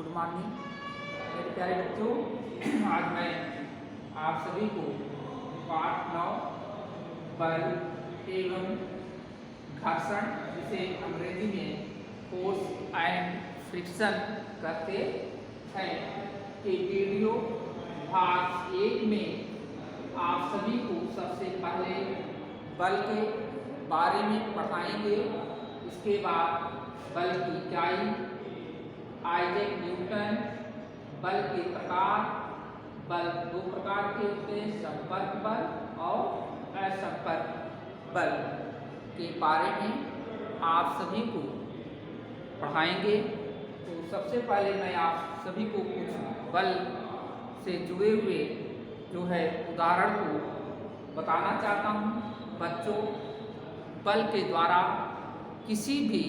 Good morning मेरे प्यारे बच्चों। आज मैं आप सभी को पाठ 9 बल एवं घर्षण, जिसे अंग्रेजी में फोर्स एंड फ्रिक्शन कहते हैं, के वीडियो भाग 1 में आप सभी को सबसे पहले बल के बारे में पढ़ाएंगे। इसके बाद बल की इकाई, आइजैक न्यूटन, बल के प्रकार, बल दो प्रकार के होते हैं, संपर्क बल और असंपर्क बल के बारे में आप सभी को पढ़ाएंगे। तो सबसे पहले मैं आप सभी को कुछ बल से जुड़े हुए जो है उदाहरण को बताना चाहता हूँ। बच्चों, बल के द्वारा किसी भी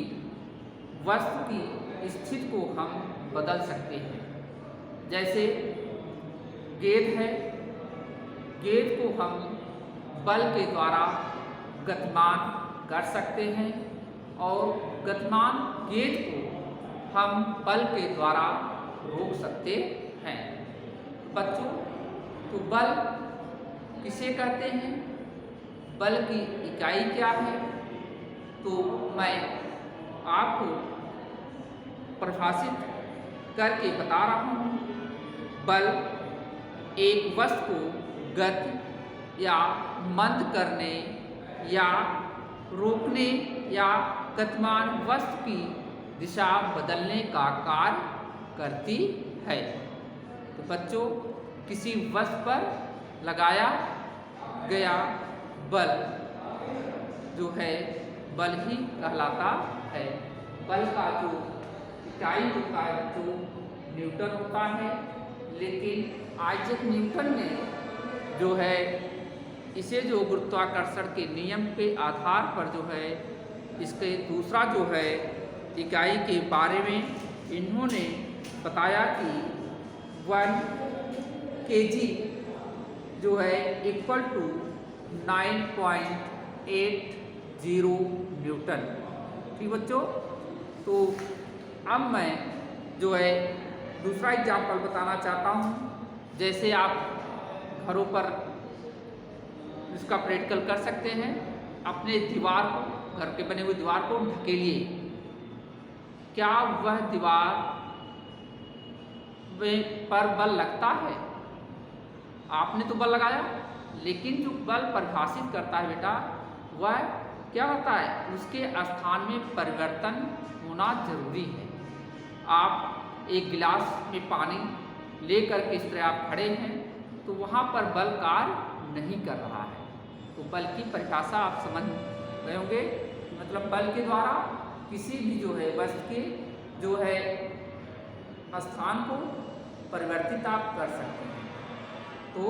वस्तु की स्थिति को हम बदल सकते हैं। जैसे गेंद है, गेंद को हम बल के द्वारा गतिमान कर सकते हैं और गतिमान गेंद को हम बल के द्वारा रोक सकते हैं। बच्चों, तो बल किसे कहते हैं, बल की इकाई क्या है, तो मैं आपको परिभाषित करके बता रहा हूँ। बल एक वस्तु को गति या मंद करने या रोकने या गतिमान वस्तु की दिशा बदलने का कार्य करती है। तो बच्चों, किसी वस्तु पर लगाया गया बल जो है बल ही कहलाता है। बल का जो इकाई होता है बच्चों न्यूटन होता है, लेकिन आइजैक न्यूटन ने जो है इसे जो गुरुत्वाकर्षण के नियम के आधार पर जो है इसके दूसरा जो है इकाई के बारे में इन्होंने बताया कि 1 kg जो है इक्वल टू 9.80 न्यूटन। ठीक बच्चों, तो अब मैं जो है दूसरा एग्जाम्पल बताना चाहता हूँ। जैसे आप घरों पर इसका प्रैक्टिकल कर सकते हैं। अपने दीवार को, घर के बने हुए दीवार को ढकेलिए। क्या वह दीवार पर बल लगता है? आपने तो बल लगाया, लेकिन जो बल परिभाषित करता है बेटा, वह क्या होता है, उसके स्थान में परिवर्तन होना जरूरी है। आप एक गिलास में पानी लेकर के इस तरह आप खड़े हैं, तो वहाँ पर बल कार्य नहीं कर रहा है। तो बल की परिभाषा आप समझ गए होंगे। मतलब बल के द्वारा किसी भी जो है वस्तु के जो है स्थान को परिवर्तित आप कर सकते हैं। तो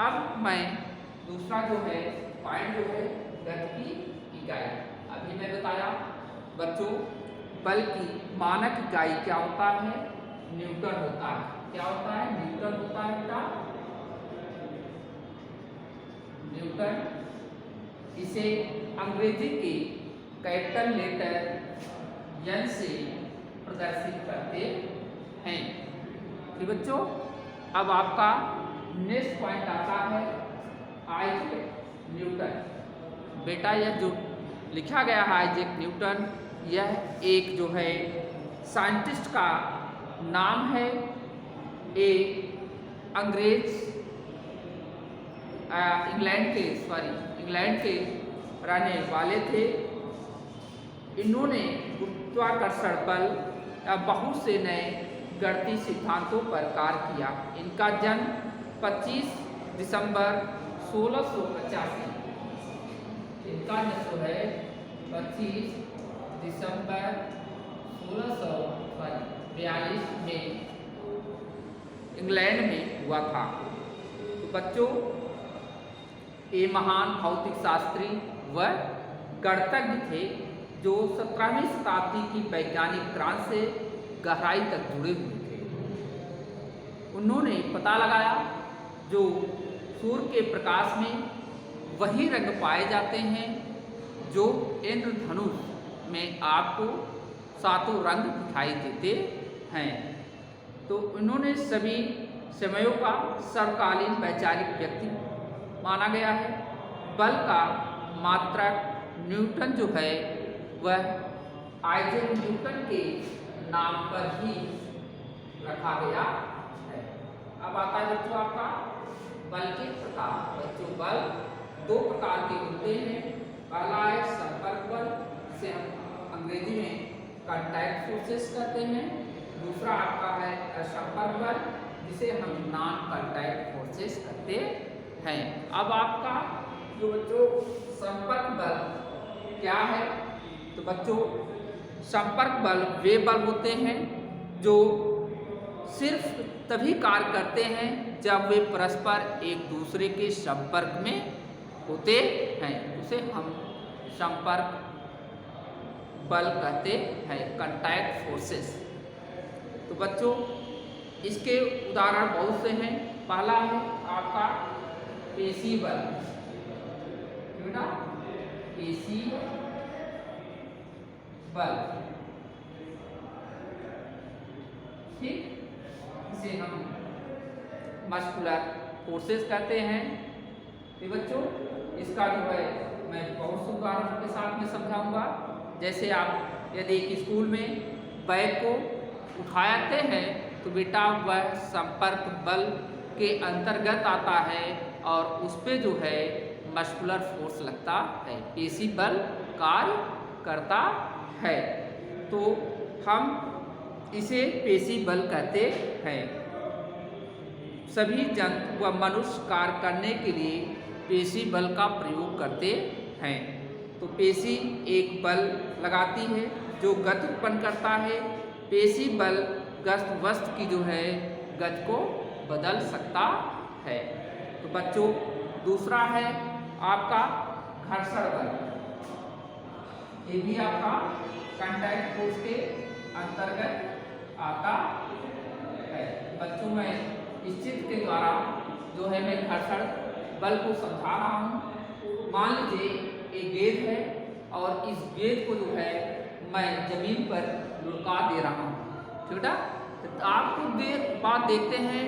अब मैं दूसरा जो है पॉइंट जो है गति की इकाई, अभी मैं बताया बच्चों बल की मानक इकाई क्या होता है, न्यूटन होता है। क्या होता है? न्यूटन होता है बेटा, न्यूटन। इसे अंग्रेजी के कैपिटल लेटर एन से प्रदर्शित करते हैं। ठीक बच्चों, अब आपका नेक्स्ट पॉइंट आता है आइजैक न्यूटन। बेटा, यह जो लिखा गया है आइजैक न्यूटन, यह एक जो है साइंटिस्ट का नाम है। एक अंग्रेज इंग्लैंड के रहने वाले थे। इन्होंने गुरुत्वाकर्षण बल या बहुत से नए गणितीय सिद्धांतों पर कार्य किया। इनका जन्म 25 दिसंबर 1685, इनका जो है 25 दिसंबर 1642 में इंग्लैंड में हुआ था। तो बच्चों, ये महान भौतिक शास्त्री व गणितज्ञ थे जो 17वीं शताब्दी की वैज्ञानिक क्रांति से गहराई तक जुड़े हुए थे। उन्होंने पता लगाया जो सूर्य के प्रकाश में वही रंग पाए जाते हैं जो इंद्रधनुष में आपको सातों रंग दिखाई देते हैं। तो इन्होंने सभी समयों का सर्वकालीन वैचारिक व्यक्ति माना गया है। बल का मात्रक न्यूटन जो है वह आइजैक न्यूटन के नाम पर ही रखा गया है। अब आता है बच्चों आपका बल के प्रकार। बच्चों बल दो प्रकार के होते हैं। पहला है संपर्क बल, जिसे हम अंग्रेजी में कॉन्टैक्ट फोर्सेस कहते हैं। दूसरा आपका है असंपर्क बल, जिसे हम नॉन कॉन्टैक्ट फोर्सेस कहते हैं। अब आपका जो बच्चों संपर्क बल क्या है, तो बच्चों संपर्क बल वे बल होते हैं जो सिर्फ तभी कार्य करते हैं जब वे परस्पर एक दूसरे के संपर्क में होते हैं। उसे हम संपर्क बल कहते हैं, कॉन्टैक्ट फोर्सेस। तो बच्चों इसके उदाहरण बहुत से हैं। पहला है आपका पेशी बल, बेटा पेशी बल, ठीक, इसे हम मस्कुलर फोर्सेस कहते हैं। तो बच्चों इसका जो है मैं बहुत से उदाहरण के साथ में समझाऊंगा। जैसे आप यदि एक स्कूल में बैग को उठाते हैं तो बेटा वह संपर्क बल के अंतर्गत आता है और उस पे जो है मस्कुलर फोर्स लगता है, पेशी बल कार्य करता है। तो हम इसे पेशी बल कहते हैं। सभी जंतु व मनुष्य कार्य करने के लिए पेशी बल का प्रयोग करते हैं। तो पेशी एक बल लगाती है जो गति उत्पन्न करता है। पेशी बल वस्तु की जो है गति को बदल सकता है। तो बच्चों दूसरा है आपका घर्षण बल, ये भी आपका कॉन्टैक्ट फोर्स के अंतर्गत आता है। बच्चों मैं इस चित्र के द्वारा जो है मैं घर्षण बल को समझा रहा हूँ। मान लीजिए एक गेंद है और इस गेंद को जो है मैं जमीन पर लुढ़का दे रहा हूँ, ठीक है। तो आप कुछ बात देखते हैं,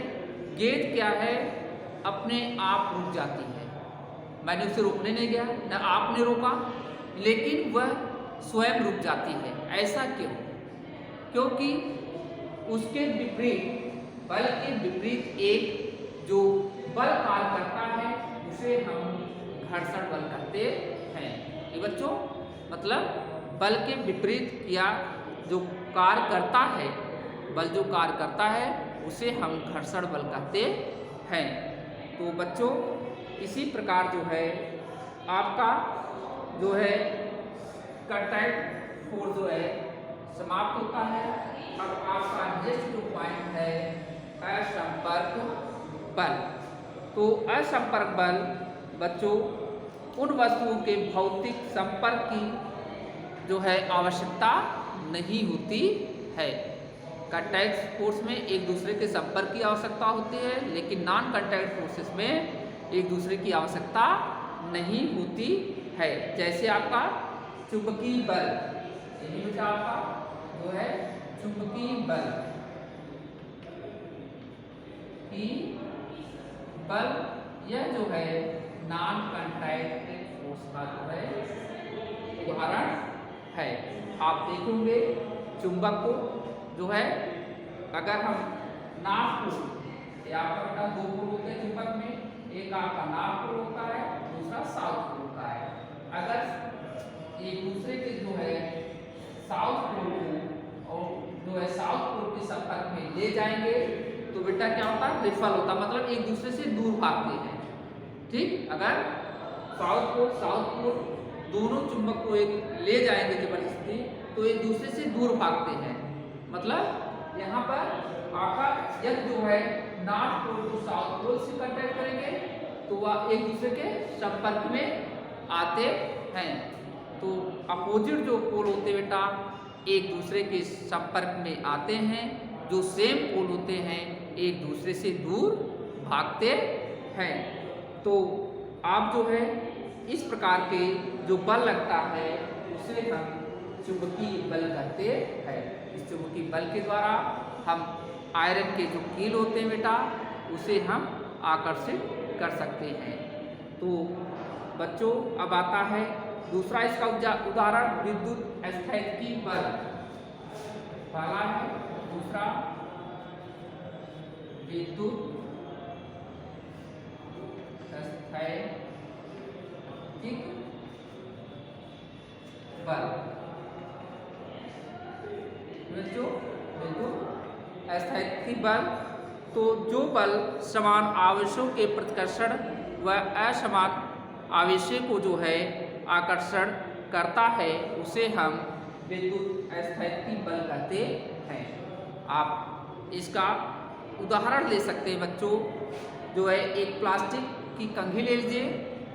गेंद क्या है अपने आप रुक जाती है। मैंने उसे रोकने नहीं गया, न आपने रोका, लेकिन वह स्वयं रुक जाती है। ऐसा क्यों? क्योंकि उसके विपरीत, बल के विपरीत एक जो बल कार्य करता है उसे हम घर्षण बल कहते हैं। ये बच्चों मतलब बल के विपरीत या जो कार्य करता है, बल जो कार्य करता है उसे हम घर्षण बल कहते हैं। तो बच्चों इसी प्रकार जो है आपका जो है कॉन्टैक्ट फोर्स जो है समाप्त होता है। अब आपका नेक्स्ट जो पॉइंट है असंपर्क बल। तो असंपर्क बल बच्चों उन वस्तुओं के भौतिक संपर्क की जो है आवश्यकता नहीं होती है। कॉन्टैक्ट फोर्स में एक दूसरे के संपर्क की आवश्यकता होती है, लेकिन नॉन कॉन्टैक्ट फोर्सेस में एक दूसरे की आवश्यकता नहीं होती है। जैसे आपका चुंबकीय बल, यही बेटा आपका जो है चुंबकीय बल की बल, यह जो है नॉन कॉन्टैक्ट फोर्स का जो है उदाहरण है। आप देखेंगे चुंबक को जो है अगर हम नाव को या आपका दो पोल होते हैं चुंबक में, एक आपका नाव पोल होता है, दूसरा साउथ पोल होता है। अगर एक दूसरे के जो है साउथ पोल को और जो है साउथ पोल के संपर्क में ले जाएंगे तो बेटा क्या होता है, विफल होता, मतलब एक दूसरे से दूर भागते हैं। ठीक, अगर साउथ पोल दोनों चुंबक को एक ले जाएंगे जबरदस्ती तो एक दूसरे से दूर भागते हैं। मतलब यहाँ पर आपका यह जो है नॉर्थ पोल को साउथ पोल से कांटेक्ट करेंगे तो वह एक दूसरे के संपर्क में आते हैं। तो अपोजिट जो पोल होते बेटा एक दूसरे के संपर्क में आते हैं, जो सेम पोल होते हैं एक दूसरे से दूर भागते हैं। तो आप जो है इस प्रकार के जो बल लगता है उसे हम चुंबकीय बल कहते हैं। इस चुंबकीय बल के द्वारा हम आयरन के जो कील होते हैं बेटा, उसे हम आकर्षित कर सकते हैं। तो बच्चों अब आता है दूसरा इसका उदाहरण विद्युत स्थैतिकी बल। पहला है, दूसरा विद्युत स्थैतिक बल। बच्चों विद्युत स्थैतिक बल, तो जो बल समान आवेशों के प्रतिकर्षण व असमान आवेशों को जो है आकर्षण करता है, उसे हम विद्युत स्थैतिक बल कहते हैं। आप इसका उदाहरण ले सकते हैं बच्चों, जो है एक प्लास्टिक की कंघी ले लीजिए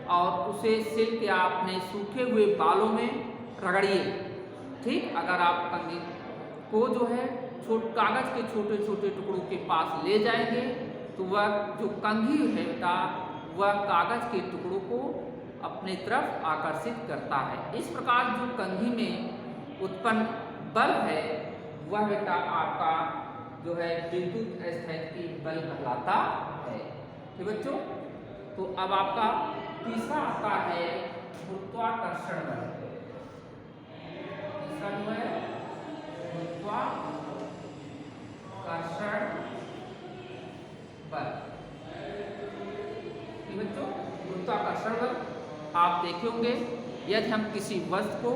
और उसे सिल्क या अपने सूखे हुए बालों में रगड़िए। ठीक, अगर आप कंघी को जो है कागज के छोटे छोटे टुकड़ों के पास ले जाएंगे तो वह जो कंघी है बेटा, वह कागज के टुकड़ों को अपनी तरफ आकर्षित करता है। इस प्रकार जो कंघी में उत्पन्न बल है वह बेटा आपका जो है विद्युत स्थैतिकी बल कहलाता है। ठीक बच्चों, तो अब आपका तीसरा आता है गुरुत्वाकर्षण बल। तीसरा जो है गुरुत्वाकर्षण बल। बच्चों गुरुत्वाकर्षण बल आप देखे होंगे, यदि हम किसी वस्तु को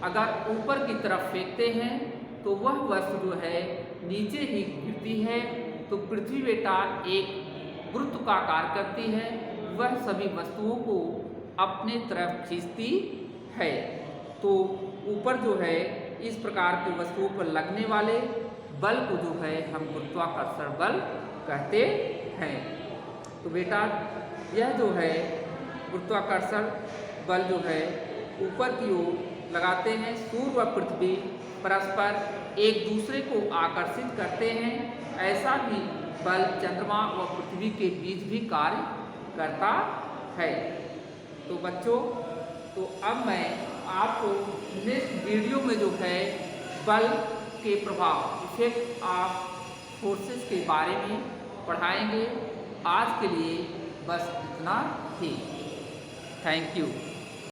अगर ऊपर की तरफ फेंकते हैं तो वह वस्तु जो है नीचे ही गिरती है। तो पृथ्वी बेटा एक गुरुत्व का कार्य करती है, वह सभी वस्तुओं को अपने तरफ खींचती है। तो ऊपर जो है इस प्रकार की वस्तुओं पर लगने वाले बल को जो है हम गुरुत्वाकर्षण बल कहते हैं। तो बेटा यह जो है गुरुत्वाकर्षण बल जो है ऊपर की ओर लगाते हैं, सूर्य व पृथ्वी परस्पर एक दूसरे को आकर्षित करते हैं। ऐसा ही बल चंद्रमा व पृथ्वी के बीच भी कार्य करता है। तो बच्चों, तो अब मैं आपको नेक्स्ट वीडियो में जो है बल के प्रभाव, इफेक्ट ऑफ फोर्सेस के बारे में पढ़ाएंगे। आज के लिए बस इतना ही। Thank you.